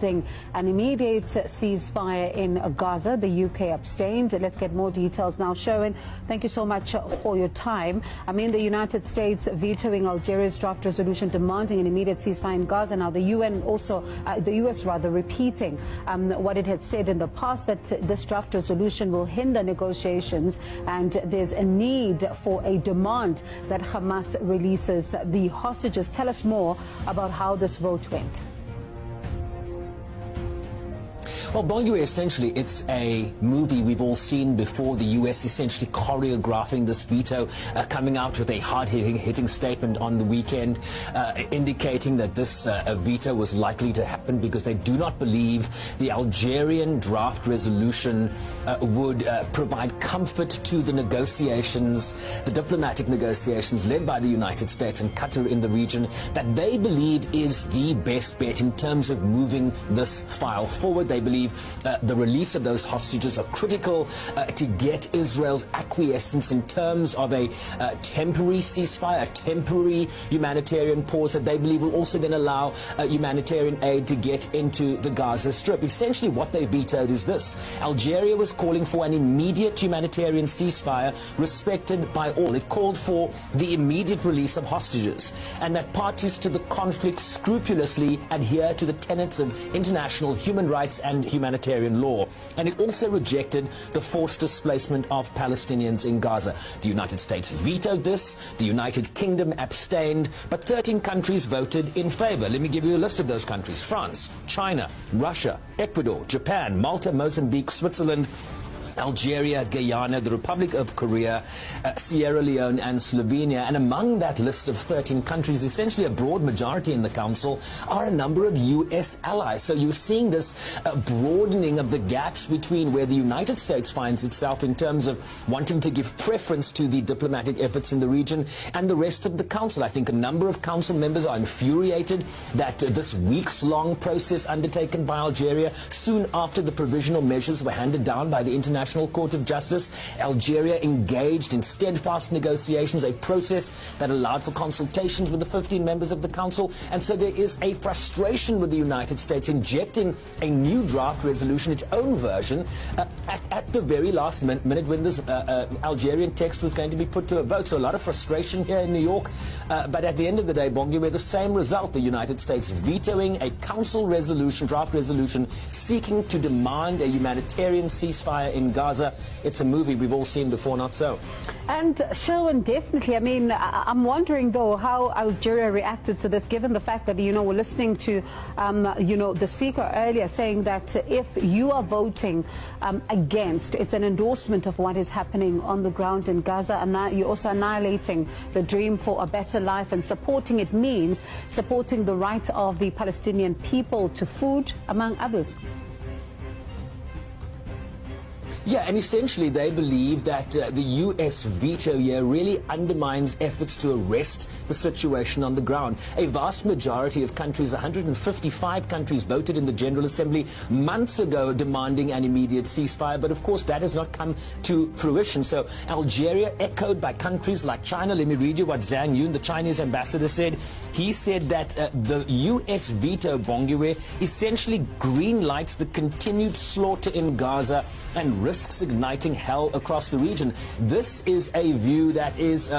demanding an immediate ceasefire in Gaza. The UK abstained. Let's get more details now. Sherwin, thank you so much for your time. I mean, the United States vetoing Algeria's draft resolution demanding an immediate ceasefire in Gaza. Now, the UN also, the US rather, repeating what it had said in the past, that this draft resolution will hinder negotiations, and there's a need for a demand that Hamas releases the hostages. Tell us more about how this vote went. Well, Bongiwe, essentially, it's a movie we've all seen before. The U.S. essentially choreographing this veto, coming out with a hard-hitting statement on the weekend, indicating that this veto was likely to happen because they do not believe the Algerian draft resolution would provide comfort to the negotiations, the diplomatic negotiations led by the United States and Qatar in the region, that they believe is the best bet in terms of moving this file forward. They believe the release of those hostages are critical to get Israel's acquiescence in terms of a temporary ceasefire, a temporary humanitarian pause that they believe will also then allow humanitarian aid to get into the Gaza Strip. Essentially what they vetoed is this. Algeria was calling for an immediate humanitarian ceasefire respected by all. It called for the immediate release of hostages and that parties to the conflict scrupulously adhere to the tenets of international human rights and humanitarian law. And it also rejected the forced displacement of Palestinians in Gaza. The United States vetoed this, the United Kingdom abstained, but 13 countries voted in favor. Let me give you a list of those countries: France, China, Russia, Ecuador, Japan, Malta, Mozambique, Switzerland, Algeria, Guyana, the Republic of Korea, Sierra Leone and Slovenia. And among that list of 13 countries, essentially a broad majority in the Council, are a number of US allies. So you're seeing this broadening of the gaps between where the United States finds itself in terms of wanting to give preference to the diplomatic efforts in the region and the rest of the Council. I think a number of Council members are infuriated that this weeks-long process undertaken by Algeria soon after the provisional measures were handed down by the International Court of Justice, Algeria engaged in steadfast negotiations, a process that allowed for consultations with the 15 members of the Council. And so there is a frustration with the United States injecting a new draft resolution, its own version, at the very last minute when this Algerian text was going to be put to a vote. So a lot of frustration here in New York. But at the end of the day, Bongi, we're the same result. The United States vetoing a Council resolution, draft resolution, seeking to demand a humanitarian ceasefire in Gaza. It's a movie we've all seen before, not so. And Sherwin, definitely. I mean, I'm wondering though how Algeria reacted to this, given the fact that, you know, we're listening to, you know, the speaker earlier saying that if you are voting against, it's an endorsement of what is happening on the ground in Gaza, and now you're also annihilating the dream for a better life, and supporting it means supporting the right of the Palestinian people to food, among others. Yeah, and essentially they believe that the U.S. veto here really undermines efforts to arrest the situation on the ground. A vast majority of countries, 155 countries, voted in the General Assembly months ago demanding an immediate ceasefire, but of course that has not come to fruition. So Algeria, echoed by countries like China, let me read you what Zhang Yun, the Chinese ambassador, said. He said that the U.S. veto, Bongiwe, essentially green lights the continued slaughter in Gaza and risks igniting hell across the region. This is a view that is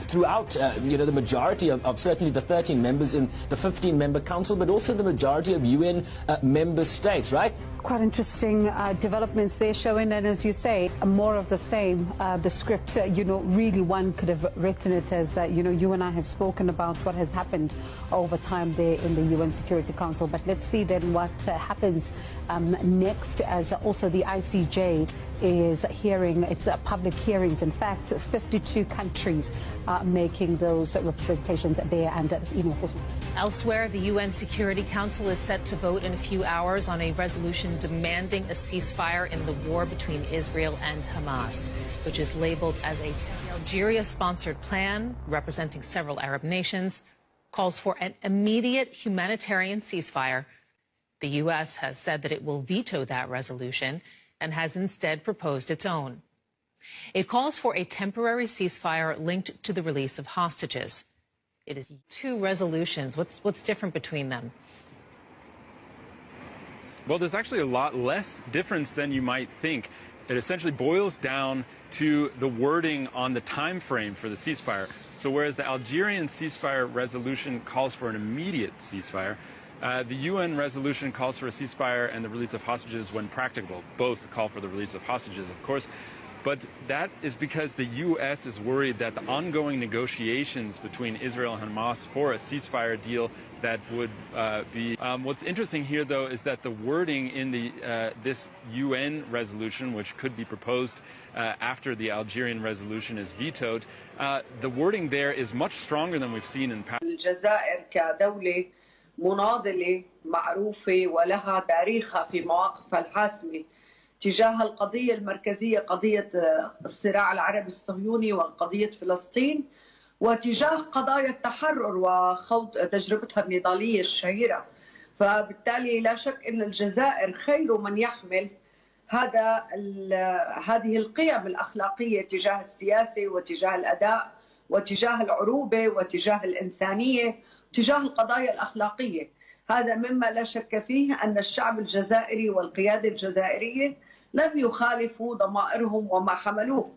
throughout, you know, the majority of certainly the 13 members in the 15-member council, but also the majority of UN member states, right? Quite interesting developments there, Sherwin, and as you say, more of the same. The script, you know, really one could have written it as, you know, you and I have spoken about what has happened over time there in the UN Security Council. But let's see then what happens next, as also the ICJ is hearing its public hearings. In fact, 52 countries are making those representations there. And elsewhere, the UN Security Council is set to vote in a few hours on a resolution demanding a ceasefire in the war between Israel and Hamas, which is labeled as a Algeria-sponsored plan representing several Arab nations, calls for an immediate humanitarian ceasefire. The U.S. has said that it will veto that resolution and has instead proposed its own. It calls for a temporary ceasefire linked to the release of hostages. It is two resolutions. What's different between them? Well, there's actually a lot less difference than you might think. It essentially boils down to the wording on the time frame for the ceasefire. So whereas the Algerian ceasefire resolution calls for an immediate ceasefire, the UN resolution calls for a ceasefire and the release of hostages when practicable. Both call for the release of hostages, of course. But that is because the U.S. is worried that the ongoing negotiations between Israel and Hamas for a ceasefire deal that would be... what's interesting here, though, is that the wording in this UN resolution, which could be proposed after the Algerian resolution is vetoed, the wording there is much stronger than we've seen in past... الجزائر كدولة مناضلة معروفة ولها تاريخها في مواقفها الحاسمة تجاه القضية المركزية، قضية الصراع العربي الصهيوني وقضية فلسطين، وتجاه قضايا التحرر وخوض تجربتها النضالية الشهيرة. فبالتالي لا شك أن الجزائر خير من يحمل هذه القيم الأخلاقية تجاه السياسة وتجاه الأداء وتجاه العروبة وتجاه الإنسانية وتجاه القضايا الأخلاقية. هذا مما لا شك فيه أن الشعب الجزائري والقيادة الجزائرية لم يخالفوا ضمائرهم وما حملوه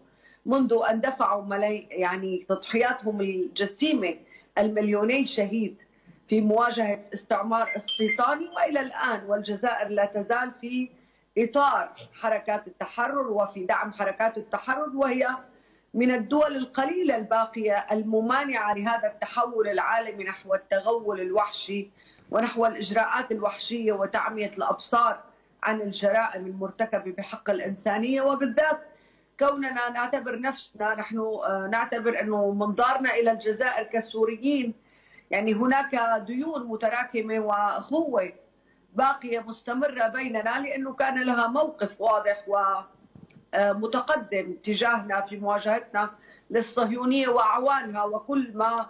منذ أن دفعوا يعني تضحياتهم الجسيمة المليوني شهيد في مواجهة استعمار استيطاني وإلى الآن، والجزائر لا تزال في إطار حركات التحرر وفي دعم حركات التحرر، وهي من الدول القليلة الباقية الممانعة لهذا التحول العالمي نحو التغول الوحشي ونحو الإجراءات الوحشية وتعمية الأبصار عن الجرائم المرتكبة بحق الإنسانية. وبالذات كوننا نعتبر نفسنا نعتبر أنه منظارنا إلى الجزائر كسوريين، يعني هناك ديون متراكمة وأخوة باقية مستمرة بيننا، لأنه كان لها موقف واضح ومتقدم تجاهنا في مواجهتنا للصهيونية وأعوانها وكل ما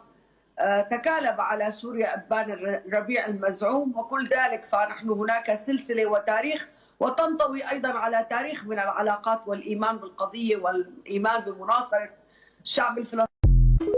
تكالب على سوريا أبان الربيع المزعوم وكل ذلك. فنحن هناك سلسلة وتاريخ، وتنطوي أيضا على تاريخ من العلاقات والإيمان بالقضية والإيمان بمناصرة الشعب الفلسطيني.